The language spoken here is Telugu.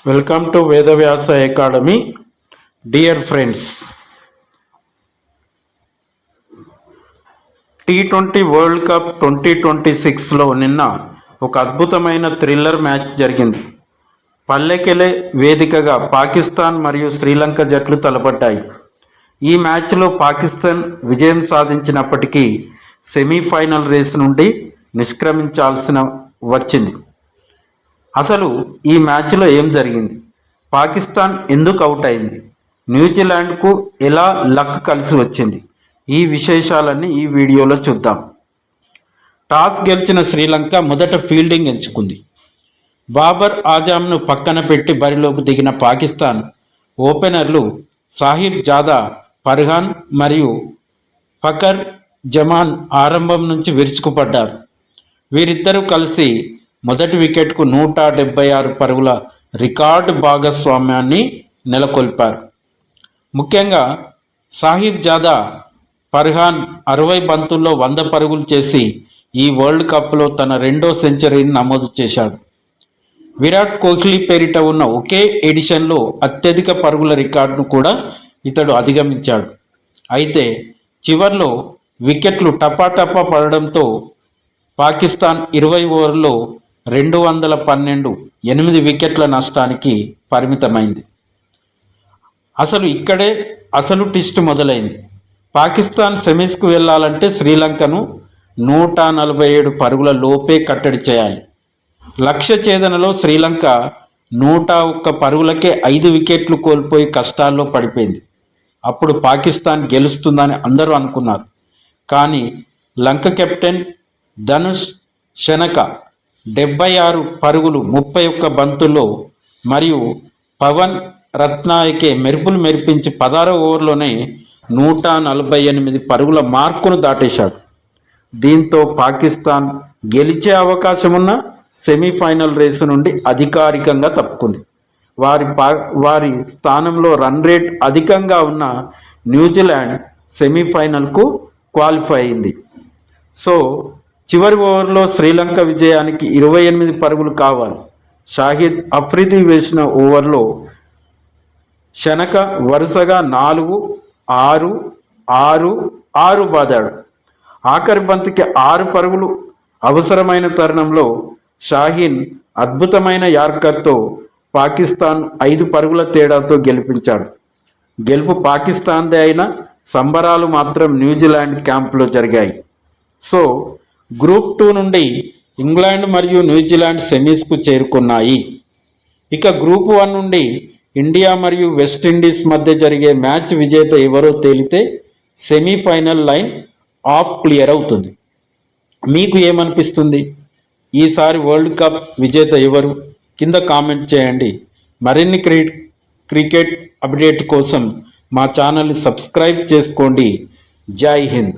Welcome to Vedavyasa Academy. Dear friends, T20 world cup 2026లో నిన్న ఒక అద్భుతమైన థ్రిల్లర్ మ్యాచ్ జరిగింది. పల్లెకెలె వేదికగా పాకిస్తాన్ మరియు శ్రీలంక జట్లు తలపడ్డాయి. ఈ మ్యాచ్లో పాకిస్తాన్ విజయం సాధించినప్పటికీ సెమీఫైనల్ రేసు నుండి నిష్క్రమించాల్సిన వచ్చింది. అసలు ఈ మ్యాచ్లో ఏం జరిగింది? పాకిస్తాన్ ఎందుకు అవుట్ అయింది? న్యూజిలాండ్కు ఎలా లక్ కలిసి వచ్చింది? ఈ విశేషాలన్నీ ఈ వీడియోలో చూద్దాం. టాస్ గెలిచిన శ్రీలంక మొదట ఫీల్డింగ్ ఎంచుకుంది. బాబర్ ఆజామ్ను పక్కన పెట్టి బరిలోకి దిగిన పాకిస్తాన్ ఓపెనర్లు సాహిబ్ జాదా, ఫర్హాన్ మరియు ఫకర్ జమాన్ ఆరంభం నుంచి విరుచుకుపడ్డారు. వీరిద్దరూ కలిసి మొదటి వికెట్కు 176 పరుగుల రికార్డు భాగస్వామ్యాన్ని నెలకొల్పారు. ముఖ్యంగా సాహిబ్ జాదా, ఫర్హాన్ 60 బంతుల్లో 100 పరుగులు చేసి ఈ వరల్డ్ కప్లో తన రెండో సెంచరీని నమోదు చేశాడు. విరాట్ కోహ్లీ పేరిట ఉన్న ఒకే ఎడిషన్లో అత్యధిక పరుగుల రికార్డును కూడా ఇతడు అధిగమించాడు. అయితే చివర్లో వికెట్లు టపాటపా పడడంతో పాకిస్తాన్ 20 ఓవర్లలో 212 8 వికెట్ల నష్టానికి పరిమితమైంది. ఇక్కడే అసలు ట్విస్ట్ మొదలైంది. పాకిస్తాన్ సెమీస్కు వెళ్ళాలంటే శ్రీలంకను 147 పరుగుల లోపే కట్టడి చేయాలి. లక్ష్య ఛేదనలో శ్రీలంక 101 పరుగులకే 5 వికెట్లు కోల్పోయి కష్టాల్లో పడిపోయింది. అప్పుడు పాకిస్తాన్ గెలుస్తుందని అందరూ అనుకున్నారు. కానీ లంక కెప్టెన్ ధనుష్ షనక 76 పరుగులు 31 బంతుల్లో మరియు పవన్ రత్నాయకే మెరుపులు మెరిపించి 16 ఓవర్లోనే 148 పరుగుల మార్కును దాటేశాడు. దీంతో పాకిస్తాన్ గెలిచే అవకాశం ఉన్న సెమీఫైనల్ రేసు నుండి అధికారికంగా తప్పుకుంది. వారి స్థానంలో రన్ రేట్ అధికంగా ఉన్న న్యూజిలాండ్ సెమీఫైనల్కు క్వాలిఫై అయింది. చివరి ఓవర్లో శ్రీలంక విజయానికి 28 పరుగులు కావాలి. షాహిద్ అఫ్రిది వేసిన ఓవర్లో షనక వరుసగా 4, 6, 6, 6 బాదాడు. ఆఖరి బంతికి 6 పరుగులు అవసరమైన తరుణంలో షాహీన్ అద్భుతమైన యార్కర్తో పాకిస్తాన్ 5 పరుగుల తేడాతో గెలిపించాడు. గెలుపు పాకిస్తాన్దే అయినా సంబరాలు మాత్రం న్యూజిలాండ్ క్యాంపులో జరిగాయి. గ్రూప్ 2 నుండి ఇంగ్లాండ్ మరియు న్యూజిలాండ్ సెమీస్కు చేరుకున్నాయి. ఇక గ్రూప్ 1 నుండి ఇండియా మరియు వెస్టిండీస్ మధ్య జరిగే మ్యాచ్ విజేత ఎవరో తేలితే సెమీఫైనల్ లైన్ ఆఫ్ క్లియర్ అవుతుంది. మీకు ఏమనిపిస్తుంది? ఈసారి వరల్డ్ కప్ విజేత ఎవరు? కింద కామెంట్ చేయండి. మరిన్ని క్రికెట్ అప్డేట్ కోసం మా ఛానల్ని సబ్స్క్రైబ్ చేసుకోండి. జై హింద్.